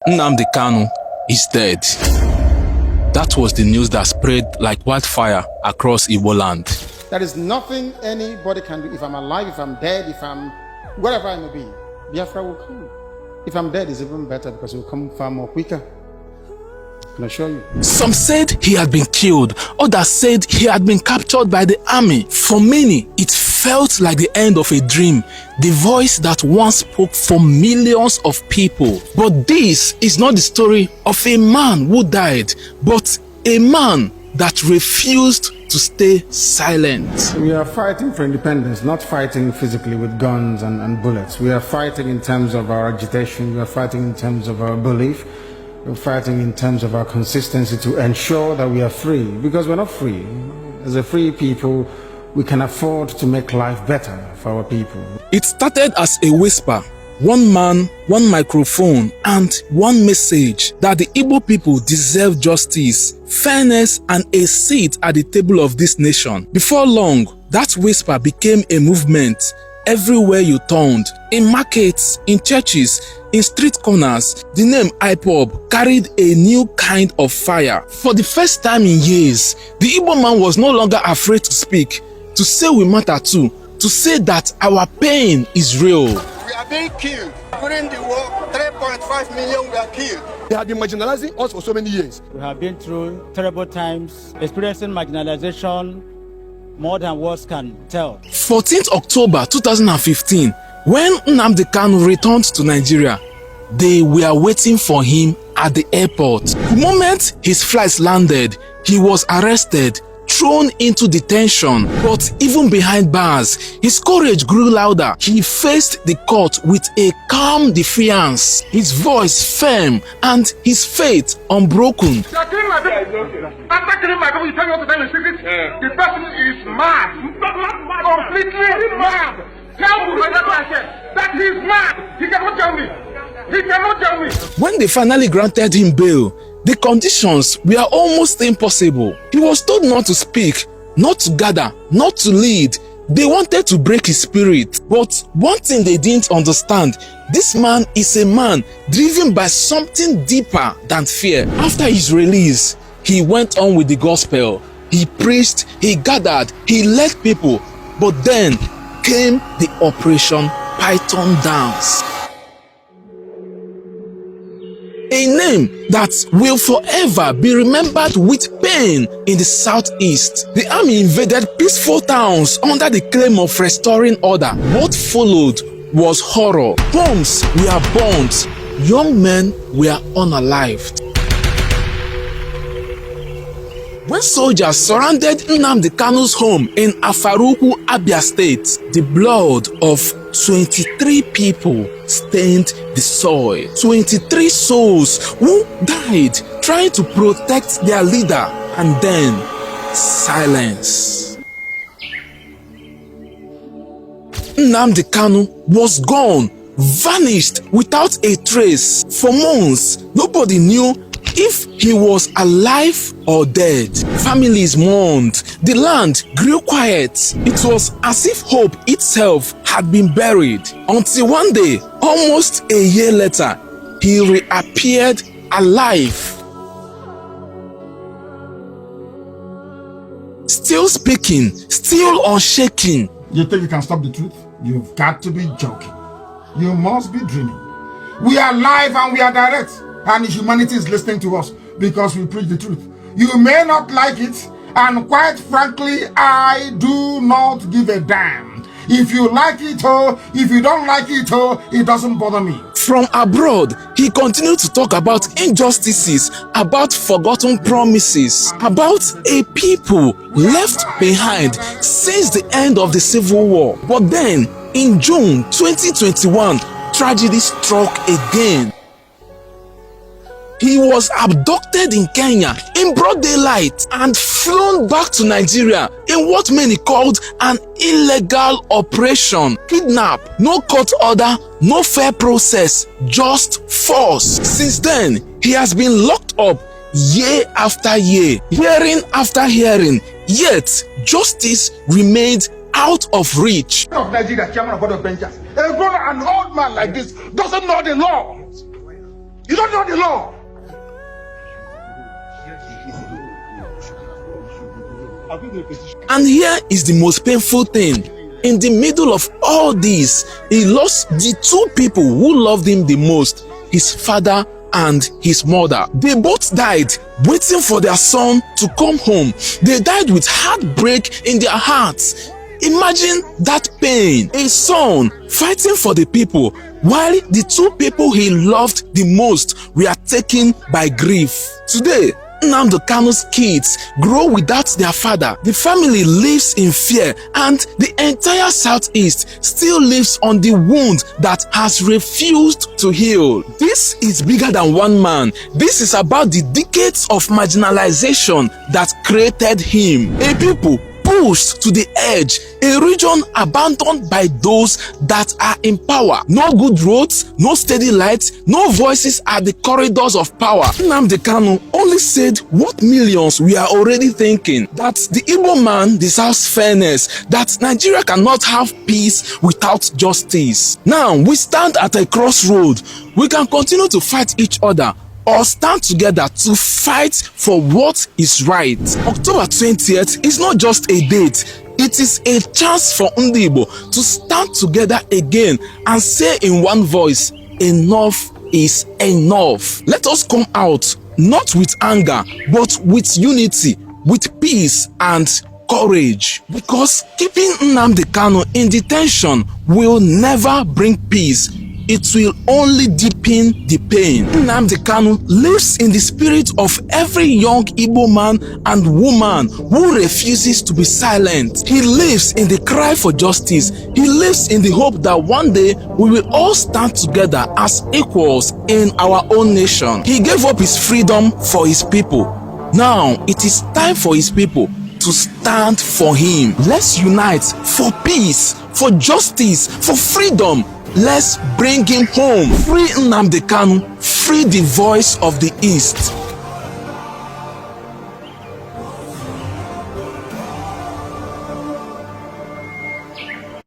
Nnamdi Kanu is dead. That was the news that spread like wildfire across Igbo land. There is nothing anybody can do. If I'm alive, if I'm dead, if I'm wherever I may be, Biafra will come. If I'm dead, it's even better because it will come far more quicker. Can I show you? Some said he had been killed, others said he had been captured by the army. For many, it felt like the end of a dream, the voice that once spoke for millions of people. But this is not the story of a man who died, but a man that refused to stay silent. We are fighting for independence, not fighting physically with guns and bullets. We are fighting in terms of our agitation, we are fighting in terms of our belief, we're fighting in terms of our consistency to ensure that we are free, because we're not free. As a free people, we can afford to make life better for our people. It started as a whisper, one man, one microphone, and one message that the Igbo people deserve justice, fairness, and a seat at the table of this nation. Before long, that whisper became a movement. Everywhere you turned, in markets, in churches, in street corners, the name IPOB carried a new kind of fire. For the first time in years, the Igbo man was no longer afraid to speak, to say we matter too, to say that our pain is real. We are being killed. During the war, 3.5 million were killed. They have been marginalizing us for so many years. We have been through terrible times, experiencing marginalization more than words can tell. 14th October 2015, when Nnamdi Kanu returned to Nigeria, they were waiting for him at the airport. The moment his flight landed, he was arrested, thrown into detention. But even behind bars, his courage grew louder. He faced the court with a calm defiance, his voice firm and his faith unbroken. You are killing my people. After killing my people, you tell me what to tell the secret? The person is mad. Completely mad. Tell me that's what I said. That he is mad. He cannot tell me. He cannot tell me. When they finally granted him bail, the conditions were almost impossible. He was told not to speak, not to gather, not to lead. They wanted to break his spirit. But one thing they didn't understand, this man is a man driven by something deeper than fear. After his release, he went on with the gospel. He preached, he gathered, he led people. But then came the Operation Python Dance. A name that will forever be remembered with pain in the southeast. The army invaded peaceful towns under the claim of restoring order. What followed was horror. Homes were burnt. Young men were unalived. When soldiers surrounded Nnamdi Kanu's home in Afaruku, Abia State, the blood of 23 people stained the soil. 23 souls who died trying to protect their leader, and then silence. Nnamdi Kanu was gone, vanished without a trace. For months, nobody knew if he was alive or dead. Families mourned. The land grew quiet. It was as if hope itself had been buried. Until one day, almost a year later, he reappeared alive. Still speaking, still unshaken. You think you can stop the truth? You've got to be joking. You must be dreaming. We are live and we are direct. And humanity is listening to us because we preach the truth. You may not like it, and quite frankly, I do not give a damn. If you like it or if you don't like it or it doesn't bother me. From abroad, he continued to talk about injustices, about forgotten promises, about a people left behind since the end of the Civil War. But then, in June 2021, tragedy struck again. He was abducted in Kenya in broad daylight and flown back to Nigeria in what many called an illegal operation. Kidnap, no court order, no fair process, just force. Since then, he has been locked up year after year, hearing after hearing, yet justice remained out of reach. Of Nigeria, chairman of board of benchers, an old man like this doesn't know the law. You don't know the law. And here is the most painful thing. In the middle of all this, he lost the two people who loved him the most, his father and his mother. They both died waiting for their son to come home. They died with heartbreak in their hearts. Imagine that pain. A son fighting for the people while the two people he loved the most were taken by grief. Today, Nnamdi Kanu's kids grow without their father. The family lives in fear, and the entire Southeast still lives on the wound that has refused to heal. This is bigger than one man. This is about the decades of marginalization that created him. A people pushed to the edge, a region abandoned by those that are in power. No good roads, no steady lights, no voices at the corridors of power. Nnamdi Kanu only said what millions we are already thinking, that the Igbo man deserves fairness, that Nigeria cannot have peace without justice. Now we stand at a crossroad. We can continue to fight each other or stand together to fight for what is right. October 20th is not just a date, it is a chance for Ndi Igbo to stand together again and say in one voice, enough is enough. Let us come out not with anger but with unity, with peace and courage, because keeping Nnamdi Kanu in detention will never bring peace. It will only deepen the pain. Nnamdi Kanu lives in the spirit of every young Igbo man and woman who refuses to be silent. He lives in the cry for justice. He lives in the hope that one day we will all stand together as equals in our own nation. He gave up his freedom for his people. Now it is time for his people to stand for him. Let's unite for peace, for justice, for freedom. Let's bring him home. Free Nnamdi Kanu. Free the voice of the East.